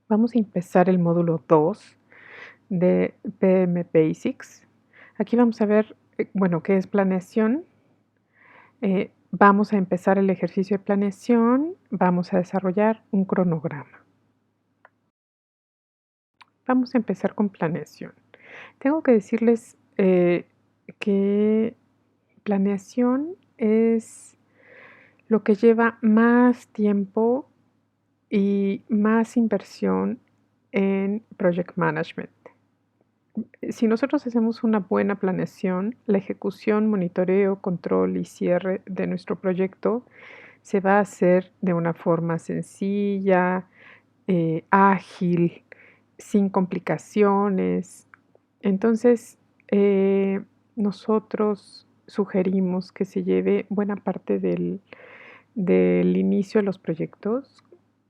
Vamos a empezar el módulo 2 de PM Basics. Aquí vamos a ver, bueno, qué es planeación. Vamos a empezar el ejercicio de planeación. Vamos a desarrollar un cronograma. Vamos a empezar con planeación. Tengo que decirles que planeación es lo que lleva más tiempo y más inversión en project management. Si nosotros hacemos una buena planeación, la ejecución, monitoreo, control y cierre de nuestro proyecto se va a hacer de una forma sencilla, ágil, sin complicaciones. Entonces, nosotros sugerimos que se lleve buena parte del inicio de los proyectos,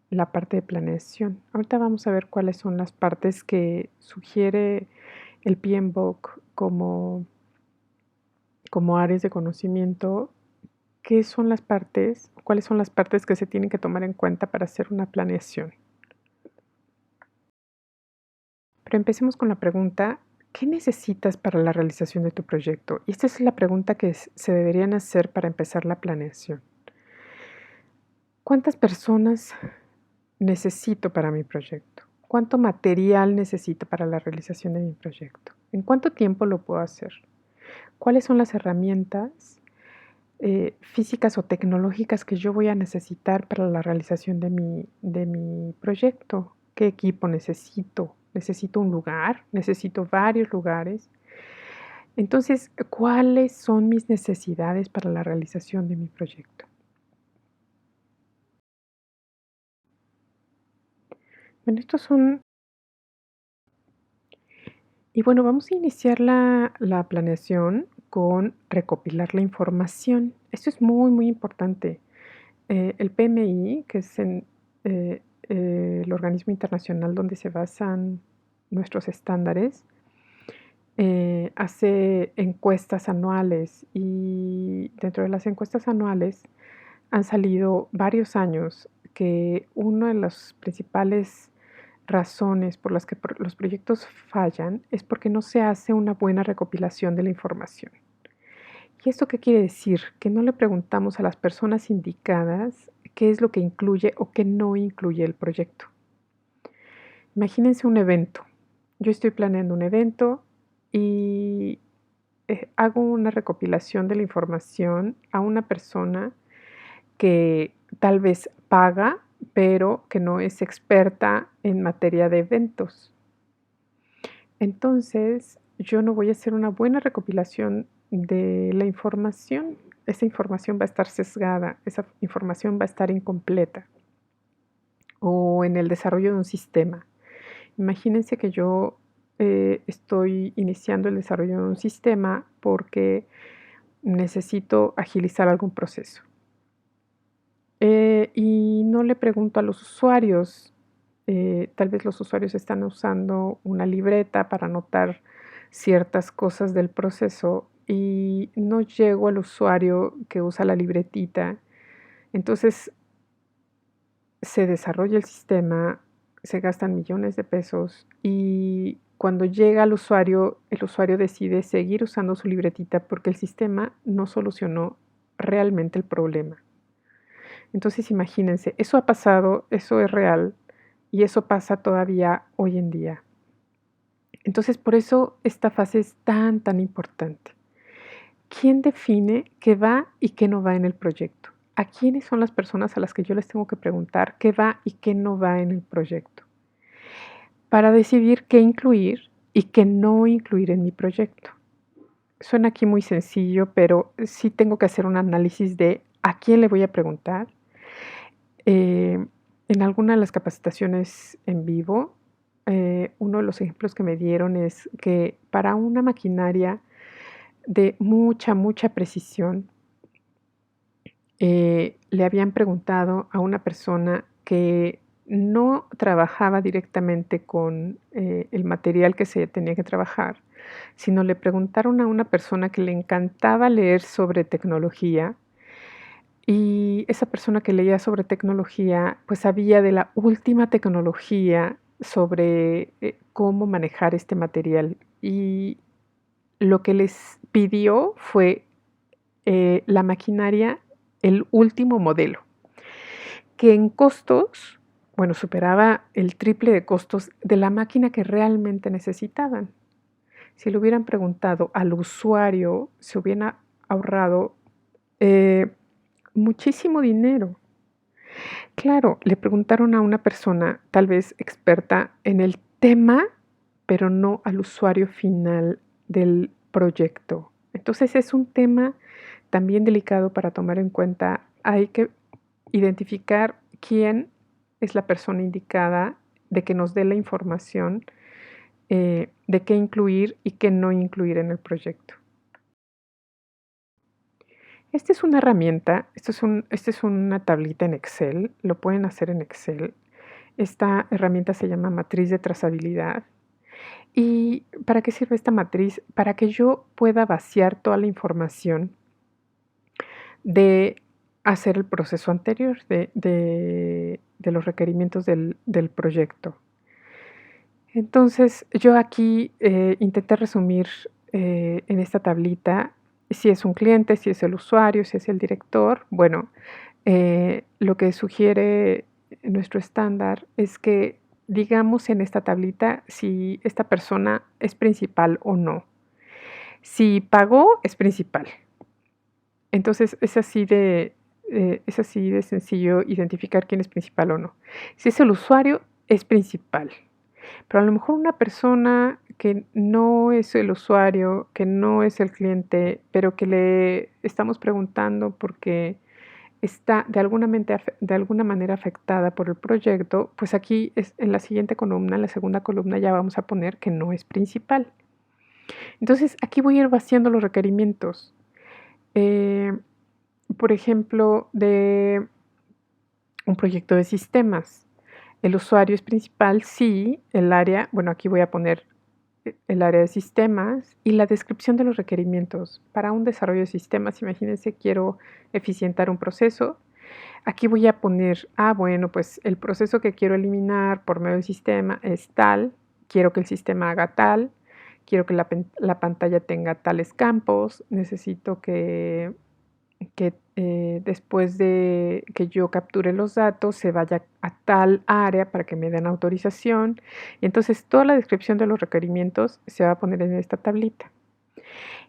la parte de planeación. Ahorita vamos a ver cuáles son las partes que sugiere el PMBOK como áreas de conocimiento. ¿Qué son las partes? ¿Cuáles son las partes que se tienen que tomar en cuenta para hacer una planeación? Pero empecemos con la pregunta, ¿qué necesitas para la realización de tu proyecto? Y esta es la pregunta que se deberían hacer para empezar la planeación. ¿Cuántas personas necesito para mi proyecto? ¿Cuánto material necesito para la realización de mi proyecto? ¿En cuánto tiempo lo puedo hacer? ¿Cuáles son las herramientas físicas o tecnológicas que yo voy a necesitar para la realización de mi proyecto? ¿Qué equipo necesito? ¿Necesito un lugar? ¿Necesito varios lugares? Entonces, ¿cuáles son mis necesidades para la realización de mi proyecto? Bueno, y bueno, vamos a iniciar la planeación con recopilar la información. Esto es muy, muy importante. El PMI, que es el organismo internacional donde se basan nuestros estándares, hace encuestas anuales y dentro de las encuestas anuales han salido varios años que una de las principales razones por las que los proyectos fallan es porque no se hace una buena recopilación de la información. ¿Y esto qué quiere decir? Que no le preguntamos a las personas indicadas qué es lo que incluye o qué no incluye el proyecto. Imagínense un evento. Yo estoy planeando un evento y hago una recopilación de la información a una persona que tal vez paga, pero que no es experta en materia de eventos. Entonces, yo no voy a hacer una buena recopilación de la información. Esa información va a estar sesgada, esa información va a estar incompleta. O en el desarrollo de un sistema. Imagínense que yo estoy iniciando el desarrollo de un sistema porque necesito agilizar algún proceso. Y no le pregunto a los usuarios, tal vez los usuarios están usando una libreta para anotar ciertas cosas del proceso y no llego al usuario que usa la libretita. Entonces se desarrolla el sistema, se gastan millones de pesos y cuando llega al usuario, el usuario decide seguir usando su libretita porque el sistema no solucionó realmente el problema. Entonces imagínense, eso ha pasado, eso es real y eso pasa todavía hoy en día. Entonces por eso esta fase es tan, tan importante. ¿Quién define qué va y qué no va en el proyecto? ¿A quiénes son las personas a las que yo les tengo que preguntar qué va y qué no va en el proyecto? Para decidir qué incluir y qué no incluir en mi proyecto. Suena aquí muy sencillo, pero sí tengo que hacer un análisis de a quién le voy a preguntar. En alguna de las capacitaciones en vivo, uno de los ejemplos que me dieron es que para una maquinaria de mucha, mucha precisión, le habían preguntado a una persona que no trabajaba directamente con el material que se tenía que trabajar, sino le preguntaron a una persona que le encantaba leer sobre tecnología y esa persona que leía sobre tecnología, pues sabía de la última tecnología sobre cómo manejar este material y lo que les pidió fue la maquinaria, el último modelo, que en costos, bueno, superaba el triple de costos de la máquina que realmente necesitaban. Si le hubieran preguntado al usuario, se hubieran ahorrado eh, muchísimo dinero. Claro, le preguntaron a una persona, tal vez experta en el tema, pero no al usuario final del proyecto. Entonces es un tema también delicado para tomar en cuenta. Hay que identificar quién es la persona indicada de que nos dé la información de qué incluir y qué no incluir en el proyecto. Esta es una herramienta, esta es una tablita en Excel, lo pueden hacer en Excel. Esta herramienta se llama matriz de trazabilidad. ¿Y para qué sirve esta matriz? Para que yo pueda vaciar toda la información de hacer el proceso anterior, de los requerimientos del proyecto. Entonces, yo aquí intenté resumir en esta tablita si es un cliente, si es el usuario, si es el director. Bueno, lo que sugiere nuestro estándar es que digamos en esta tablita si esta persona es principal o no. Si pagó, es principal. Entonces es así de sencillo identificar quién es principal o no. Si es el usuario, es principal. Pero a lo mejor una persona que no es el usuario, que no es el cliente, pero que le estamos preguntando porque está de alguna manera afectada por el proyecto, pues aquí es, en la siguiente columna, en la segunda columna, ya vamos a poner que no es principal. Entonces, aquí voy a ir vaciando los requerimientos. Eh, por ejemplo, de un proyecto de sistemas. El usuario es principal, sí, el área, bueno, aquí voy a poner el área de sistemas y la descripción de los requerimientos. Para un desarrollo de sistemas, imagínense, quiero eficientar un proceso. Aquí voy a poner, bueno, pues el proceso que quiero eliminar por medio del sistema es tal, quiero que el sistema haga tal, quiero que la pantalla tenga tales campos, necesito que después de que yo capture los datos se vaya a tal área para que me den autorización. Y entonces toda la descripción de los requerimientos se va a poner en esta tablita.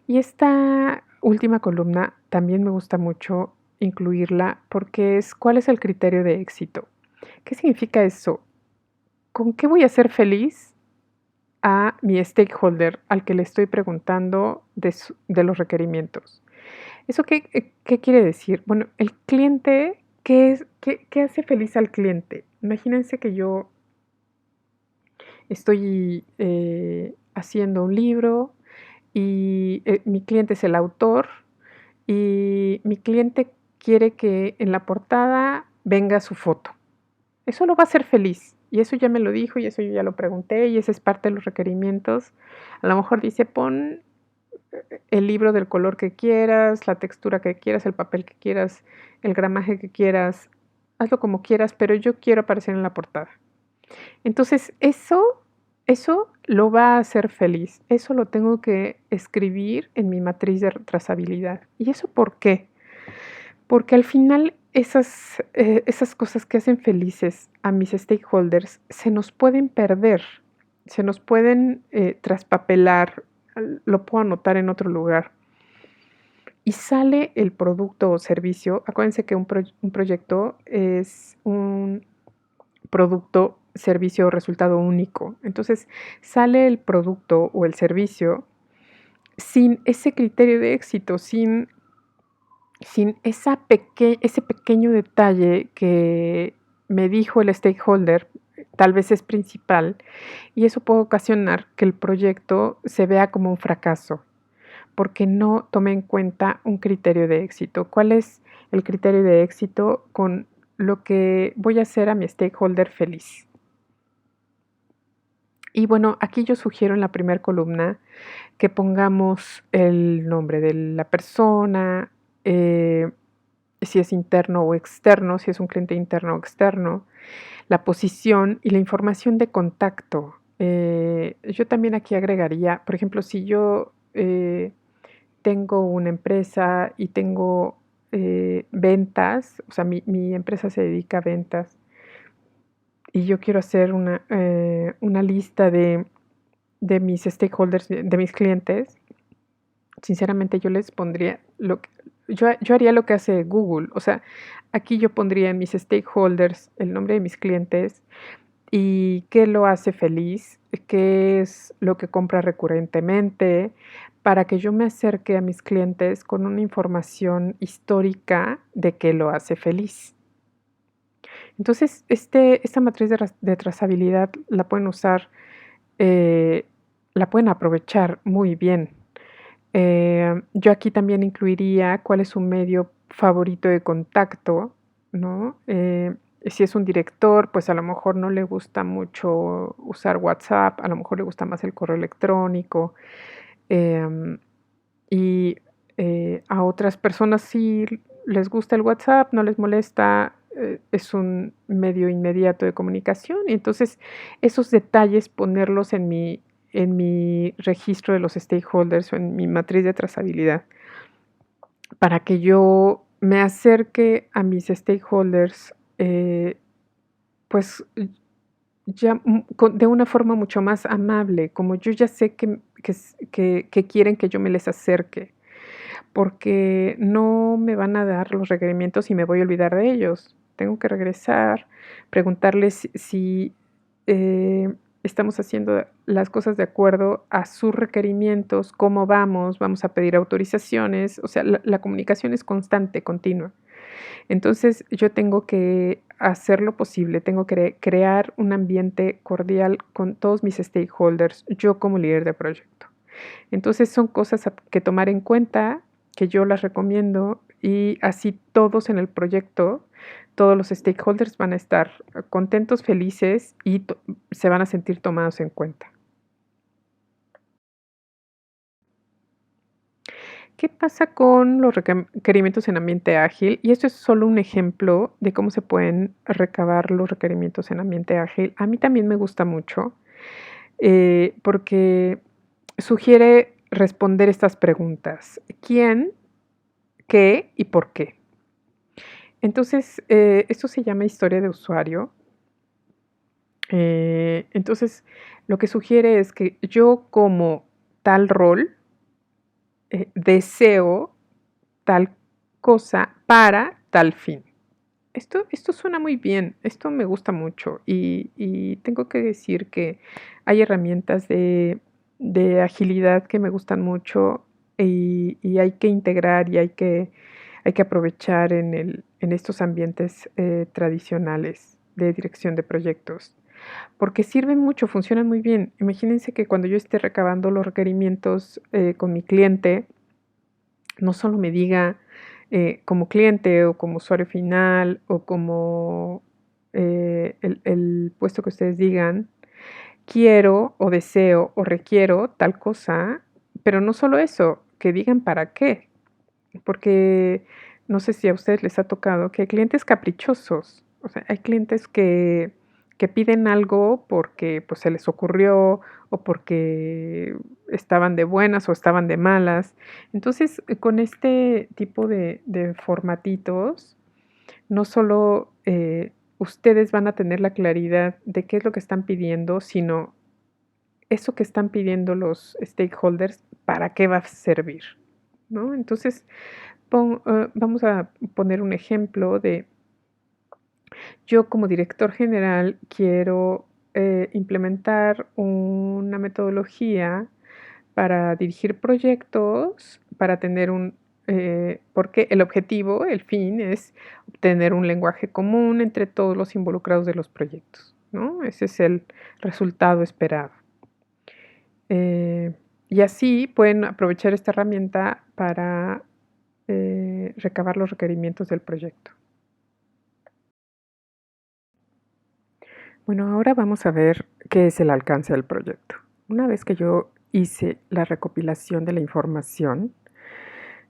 Y esta última columna también me gusta mucho incluirla porque es cuál es el criterio de éxito. ¿Qué significa eso? ¿Con qué voy a ser feliz a mi stakeholder al que le estoy preguntando de los requerimientos? ¿Eso qué quiere decir? Bueno, el cliente, ¿qué hace feliz al cliente? Imagínense que yo estoy haciendo un libro y mi cliente es el autor y mi cliente quiere que en la portada venga su foto. Eso lo va a hacer feliz. Y eso ya me lo dijo y eso yo ya lo pregunté y ese es parte de los requerimientos. A lo mejor dice, pon el libro del color que quieras, la textura que quieras, el papel que quieras, el gramaje que quieras, hazlo como quieras, pero yo quiero aparecer en la portada. Entonces, eso lo va a hacer feliz. Eso lo tengo que escribir en mi matriz de trazabilidad. ¿Y eso por qué? Porque al final esas cosas que hacen felices a mis stakeholders se nos pueden perder, se nos pueden traspapelar, lo puedo anotar en otro lugar. Y sale el producto o servicio. Acuérdense que un proyecto es un producto, servicio o resultado único. Entonces sale el producto o el servicio sin ese criterio de éxito, sin ese pequeño detalle que me dijo el stakeholder, tal vez es principal, y eso puede ocasionar que el proyecto se vea como un fracaso, porque no tomé en cuenta un criterio de éxito. ¿Cuál es el criterio de éxito con lo que voy a hacer a mi stakeholder feliz? Y bueno, aquí yo sugiero en la primera columna que pongamos el nombre de la persona, si es interno o externo, si es un cliente interno o externo, la posición y la información de contacto. Yo también aquí agregaría, por ejemplo, si yo tengo una empresa y tengo ventas, o sea, mi empresa se dedica a ventas y yo quiero hacer una lista de mis stakeholders, de mis clientes. Sinceramente, yo les pondría yo haría lo que hace Google. O sea, aquí yo pondría en mis stakeholders el nombre de mis clientes y qué lo hace feliz, qué es lo que compra recurrentemente, para que yo me acerque a mis clientes con una información histórica de qué lo hace feliz. Entonces, esta matriz de trazabilidad la pueden usar, eh, la pueden aprovechar muy bien. Yo aquí también incluiría cuál es su medio favorito de contacto, ¿no? Si es un director, pues a lo mejor no le gusta mucho usar WhatsApp, a lo mejor le gusta más el correo electrónico. em, y a otras personas sí les gusta el WhatsApp, no les molesta, es un medio inmediato de comunicación. Y entonces esos detalles ponerlos en mi registro de los stakeholders o en mi matriz de trazabilidad para que yo me acerque a mis stakeholders, pues ya de una forma mucho más amable, como yo ya sé que quieren que yo me les acerque, porque no me van a dar los requerimientos y me voy a olvidar de ellos. Tengo que regresar, preguntarles si estamos haciendo las cosas de acuerdo a sus requerimientos, cómo vamos a pedir autorizaciones, o sea, la comunicación es constante, continua. Entonces yo tengo que hacer lo posible, tengo que crear un ambiente cordial con todos mis stakeholders, yo como líder de proyecto. Entonces son cosas que tomar en cuenta, que yo las recomiendo y así todos en el proyecto, todos los stakeholders van a estar contentos, felices y se van a sentir tomados en cuenta. ¿Qué pasa con los requerimientos en ambiente ágil? Y esto es solo un ejemplo de cómo se pueden recabar los requerimientos en ambiente ágil. A mí también me gusta mucho porque sugiere responder estas preguntas. ¿Quién? ¿Qué? ¿Y por qué? Entonces, esto se llama historia de usuario. Entonces, lo que sugiere es que yo como tal rol deseo tal cosa para tal fin. Esto suena muy bien, esto me gusta mucho y tengo que decir que hay herramientas de agilidad que me gustan mucho y hay que integrar y hay que aprovechar en estos ambientes tradicionales de dirección de proyectos, porque sirven mucho, funcionan muy bien. Imagínense que cuando yo esté recabando los requerimientos con mi cliente, no solo me diga como cliente o como usuario final o como el puesto que ustedes digan, quiero o deseo o requiero tal cosa, pero no solo eso, que digan para qué, porque no sé si a ustedes les ha tocado que hay clientes caprichosos, o sea, hay clientes que piden algo porque pues, se les ocurrió o porque estaban de buenas o estaban de malas. Entonces, con este tipo de formatitos, no solo ustedes van a tener la claridad de qué es lo que están pidiendo, sino eso que están pidiendo los stakeholders, para qué va a servir, ¿no? Entonces, vamos a poner un ejemplo de yo como director general quiero implementar una metodología para dirigir proyectos, para tener porque el objetivo, el fin es obtener un lenguaje común entre todos los involucrados de los proyectos, ¿no? Ese es el resultado esperado. Eh, y así pueden aprovechar esta herramienta para recabar los requerimientos del proyecto. Bueno, ahora vamos a ver qué es el alcance del proyecto. Una vez que yo hice la recopilación de la información,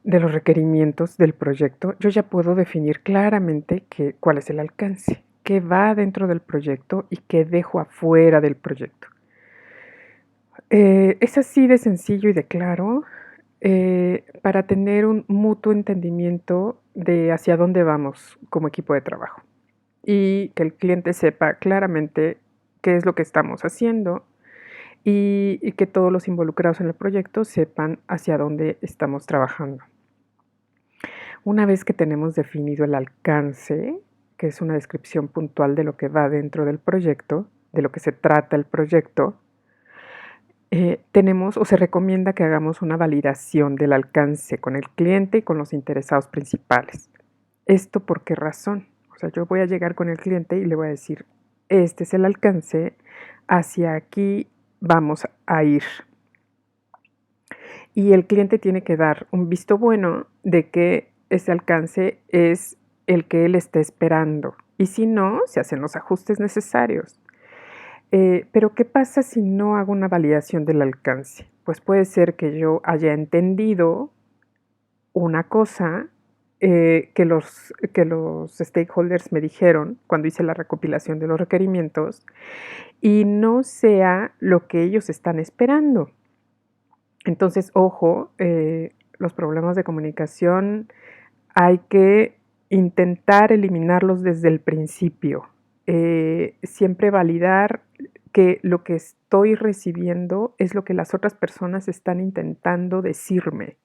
de los requerimientos del proyecto, yo ya puedo definir claramente cuál es el alcance, qué va dentro del proyecto y qué dejo afuera del proyecto. Es así de sencillo y de claro para tener un mutuo entendimiento de hacia dónde vamos como equipo de trabajo y que el cliente sepa claramente qué es lo que estamos haciendo y que todos los involucrados en el proyecto sepan hacia dónde estamos trabajando. Una vez que tenemos definido el alcance, que es una descripción puntual de lo que va dentro del proyecto, de lo que se trata el proyecto, tenemos o se recomienda que hagamos una validación del alcance con el cliente y con los interesados principales. ¿Esto por qué razón? O sea, yo voy a llegar con el cliente y le voy a decir, este es el alcance, hacia aquí vamos a ir. Y el cliente tiene que dar un visto bueno de que ese alcance es el que él está esperando. Y si no, se hacen los ajustes necesarios. Pero ¿qué pasa si no hago una validación del alcance? Pues puede ser que yo haya entendido una cosa que los stakeholders me dijeron cuando hice la recopilación de los requerimientos y no sea lo que ellos están esperando. Entonces, ojo, los problemas de comunicación hay que intentar eliminarlos desde el principio. Siempre validar que lo que estoy recibiendo es lo que las otras personas están intentando decirme.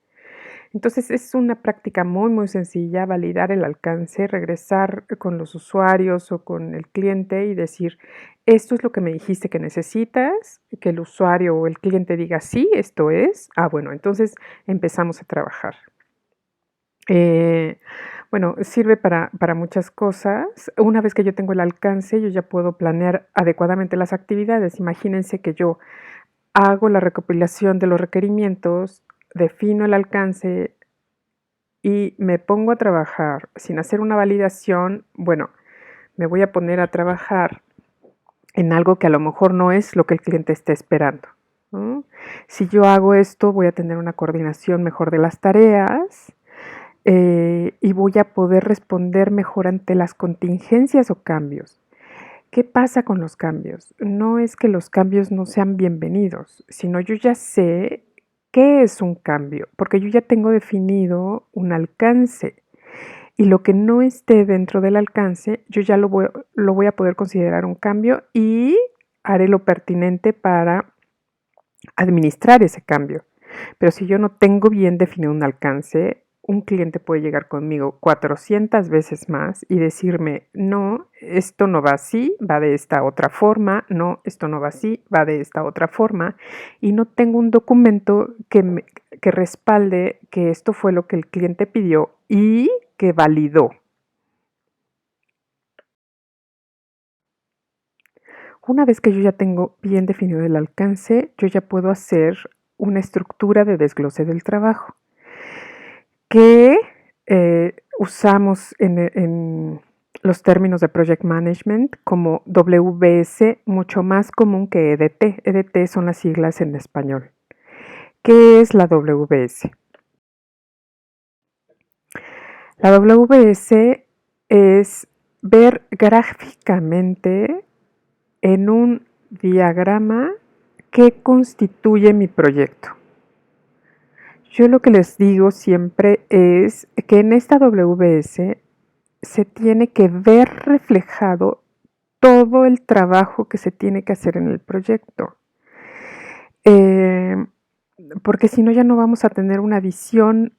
Entonces es una práctica muy, muy sencilla, validar el alcance, regresar con los usuarios o con el cliente y decir, esto es lo que me dijiste que necesitas, que el usuario o el cliente diga, sí, esto es. Bueno, entonces empezamos a trabajar. Bueno, sirve para muchas cosas. Una vez que yo tengo el alcance, yo ya puedo planear adecuadamente las actividades. Imagínense que yo hago la recopilación de los requerimientos, defino el alcance y me pongo a trabajar sin hacer una validación. Bueno, me voy a poner a trabajar en algo que a lo mejor no es lo que el cliente está esperando, ¿no? Si yo hago esto, voy a tener una coordinación mejor de las tareas y voy a poder responder mejor ante las contingencias o cambios. ¿Qué pasa con los cambios? No es que los cambios no sean bienvenidos, sino yo ya sé qué es un cambio, porque yo ya tengo definido un alcance y lo que no esté dentro del alcance, yo ya lo voy a poder considerar un cambio y haré lo pertinente para administrar ese cambio. Pero si yo no tengo bien definido un alcance, un cliente puede llegar conmigo 400 veces más y decirme, no, esto no va así, va de esta otra forma, no, esto no va así, va de esta otra forma, y no tengo un documento que respalde que esto fue lo que el cliente pidió y que validó. Una vez que yo ya tengo bien definido el alcance, yo ya puedo hacer una estructura de desglose del trabajo que usamos en los términos de Project Management como WBS, mucho más común que EDT. EDT son las siglas en español. ¿Qué es la WBS? La WBS es ver gráficamente en un diagrama qué constituye mi proyecto. Yo lo que les digo siempre es que en esta WBS se tiene que ver reflejado todo el trabajo que se tiene que hacer en el proyecto. Porque si no ya no vamos a tener una visión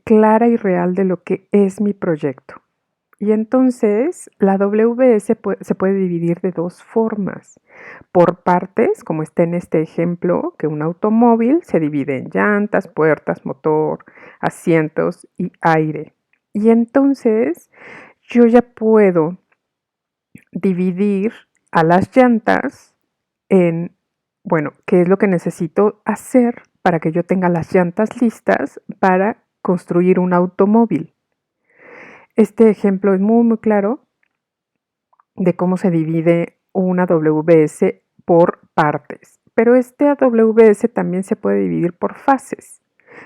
clara y real de lo que es mi proyecto. Y entonces la WBS se puede dividir de dos formas. Por partes, como está en este ejemplo, que un automóvil se divide en llantas, puertas, motor, asientos y aire. Y entonces yo ya puedo dividir a las llantas en, bueno, qué es lo que necesito hacer para que yo tenga las llantas listas para construir un automóvil. Este ejemplo es muy, muy claro de cómo se divide una WBS por partes. Pero este WBS también se puede dividir por fases.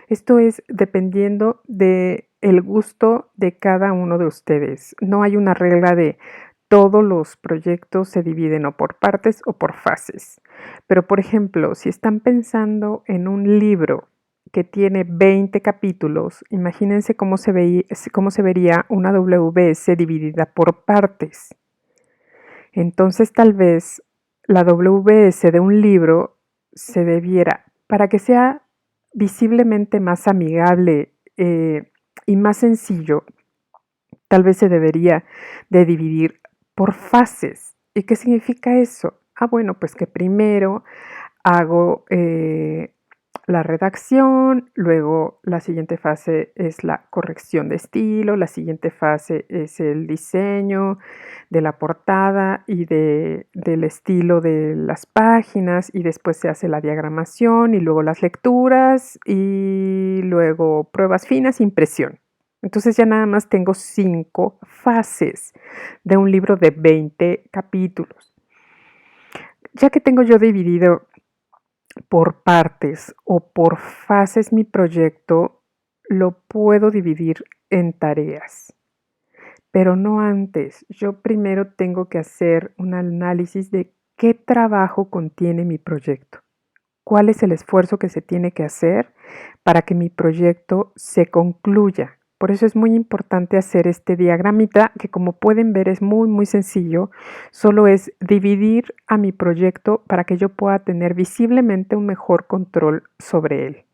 Esto es dependiendo de el gusto de cada uno de ustedes. No hay una regla de todos los proyectos se dividen o por partes o por fases. Pero, por ejemplo, si están pensando en un libro que tiene 20 capítulos, imagínense cómo se vería una WS dividida por partes. Entonces, tal vez la WS de un libro se debiera, para que sea visiblemente más amigable y más sencillo, tal vez se debería de dividir por fases. ¿Y qué significa eso? Ah, bueno, pues que primero hago la redacción, luego la siguiente fase es la corrección de estilo, la siguiente fase es el diseño de la portada y del estilo de las páginas, y después se hace la diagramación y luego las lecturas y luego pruebas finas, impresión. Entonces ya nada más tengo 5 fases de un libro de 20 capítulos. Ya que tengo yo dividido por partes o por fases mi proyecto, lo puedo dividir en tareas, pero no antes. Yo primero tengo que hacer un análisis de qué trabajo contiene mi proyecto, cuál es el esfuerzo que se tiene que hacer para que mi proyecto se concluya. Por eso es muy importante hacer este diagramita que, como pueden ver, es muy sencillo. Solo es dividir a mi proyecto para que yo pueda tener visiblemente un mejor control sobre él.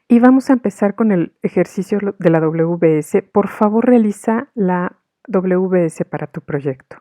Y vamos a empezar con el ejercicio de la WS. Por favor, realiza la WS para tu proyecto.